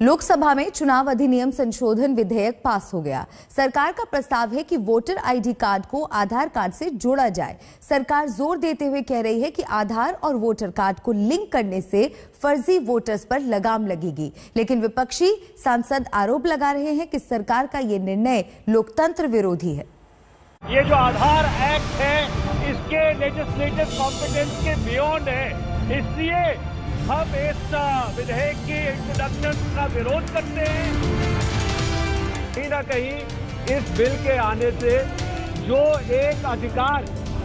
लोकसभा में चुनाव अधिनियम संशोधन विधेयक पास हो गया। सरकार का प्रस्ताव है कि वोटर आईडी कार्ड को आधार कार्ड से जोड़ा जाए। सरकार जोर देते हुए कह रही है कि आधार और वोटर कार्ड को लिंक करने से फर्जी वोटर्स पर लगाम लगेगी, लेकिन विपक्षी सांसद आरोप लगा रहे हैं कि सरकार का ये निर्णय लोकतंत्र विरोधी है। ये जो आधार एक्ट है इसके लेजिस्लेटिव कॉम्पिटेंस के बियॉन्ड है, इसलिए हम इस विधेयक की इंट्रोडक्शन का विरोध करते हैं। कहीं ना कहीं इस बिल के आने से जो एक अधिकार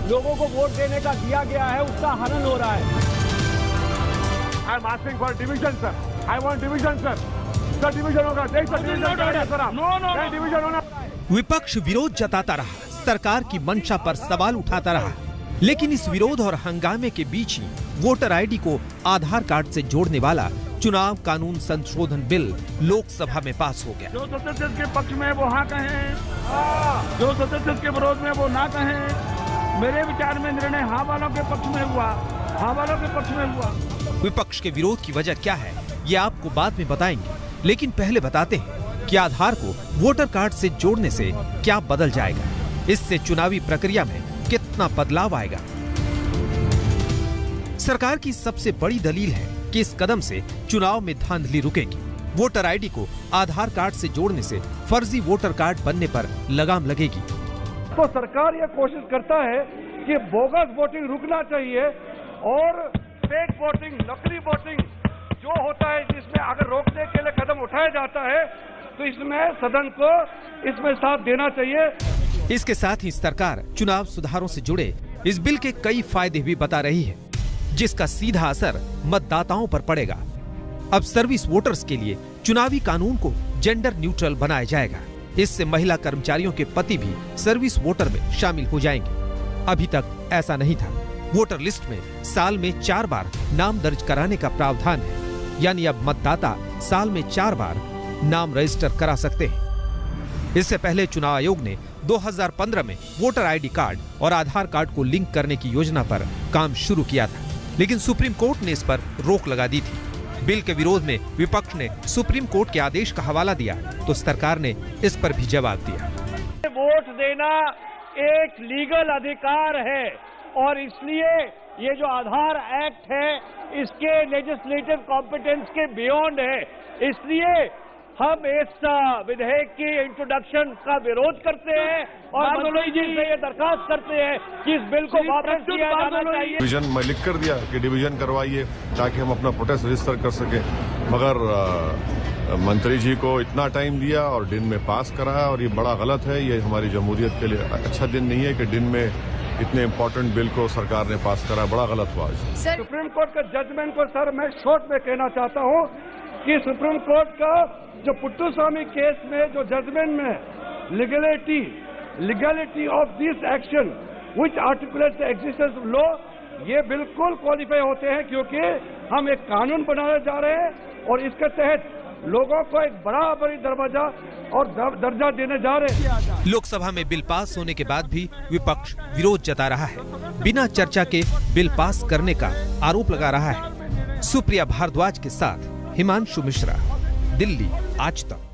लोगों को वोट देने का दिया गया है उसका हनन हो रहा है। I am asking for division sir, I want division sir. Sir division होगा, डिवीजन होना। विपक्ष विरोध जताता रहा, सरकार की मंशा पर सवाल उठाता रहा, लेकिन इस विरोध और हंगामे के बीच ही वोटर आईडी को आधार कार्ड से जोड़ने वाला चुनाव कानून संशोधन बिल लोकसभा में पास हो गया। जो सदस्य के पक्ष में वो हाँ कहें, जो सदस्य के विरोध में वो ना कहें। मेरे विचार में निर्णय हाँ वालों के पक्ष में हुआ, हाँ वालों के पक्ष में हुआ। विपक्ष के विरोध की वजह क्या है ये आपको बाद में बताएंगे, लेकिन पहले बताते हैं कि आधार को वोटर कार्ड से जोड़ने से क्या बदल जाएगा, इससे चुनावी प्रक्रिया में कितना बदलाव आएगा। सरकार की सबसे बड़ी दलील है कि इस कदम से चुनाव में धांधली रुकेगी। वोटर आईडी को आधार कार्ड से जोड़ने से फर्जी वोटर कार्ड बनने पर लगाम लगेगी। तो सरकार यह कोशिश करता है कि बोगस वोटिंग रुकना चाहिए और फेक वोटिंग, नकली वोटिंग जो होता है, जिसमें अगर रोकने के लिए कदम उठाया जाता है तो इसमें सदन को इसमें साथ देना चाहिए। इसके साथ ही सरकार चुनाव सुधारों से जुड़े इस बिल के कई फायदे भी बता रही है, जिसका सीधा असर मतदाताओं पर पड़ेगा। अब सर्विस वोटर्स के लिए चुनावी कानून को जेंडर न्यूट्रल बनाया जाएगा। इससे महिला कर्मचारियों के पति भी सर्विस वोटर में शामिल हो जाएंगे। अभी तक ऐसा नहीं था। वोटर लिस्ट में साल में 4 बार नाम दर्ज कराने का प्रावधान है, यानी अब मतदाता साल में 4 बार नाम रजिस्टर करा सकते हैं। इससे पहले चुनाव आयोग ने 2015 में वोटर आईडी कार्ड और आधार कार्ड को लिंक करने की योजना पर काम शुरू किया था, लेकिन सुप्रीम कोर्ट ने इस पर रोक लगा दी थी। बिल के विरोध में विपक्ष ने सुप्रीम कोर्ट के आदेश का हवाला दिया तो सरकार ने इस पर भी जवाब दिया। वोट देना एक लीगल अधिकार है और इसलिए ये जो आधार एक्ट है इसके लेजिस्लेटिव कॉम्पिटेंस के बियॉन्ड है, इसलिए हम इस विधेयक की इंट्रोडक्शन का विरोध करते हैं और मंत्री जी से ये दरखास्त करते हैं कि इस बिल को वापस किया जाना चाहिए। डिवीजन में लिख कर दिया कि डिवीजन करवाइए ताकि हम अपना प्रोटेस्ट रजिस्टर कर सके, मगर मंत्री जी को इतना टाइम दिया और दिन में पास कराया और ये बड़ा गलत है। ये हमारी जमहूरियत के लिए अच्छा दिन नहीं है कि दिन में इतने इम्पोर्टेंट बिल को सरकार ने पास करा, बड़ा गलत हुआ। सुप्रीम कोर्ट का जजमेंट को सर मैं शॉर्ट में कहना चाहता हूँ कि सुप्रीम कोर्ट का जो पुट्टुस्वामी केस में जो जजमेंट में legality of this action which articulates the existence of law, ये बिल्कुल क्वालिफाई होते हैं क्योंकि हम एक कानून बनाने जा रहे हैं और इसके तहत लोगों को एक बराबरी दरवाजा और दर्जा देने जा रहे हैं। लोकसभा में बिल पास होने के बाद भी विपक्ष विरोध जता रहा है, बिना चर्चा के बिल पास करने का आरोप लगा रहा है। सुप्रिया भारद्वाज के साथ हिमांशु मिश्रा, दिल्ली आज तक।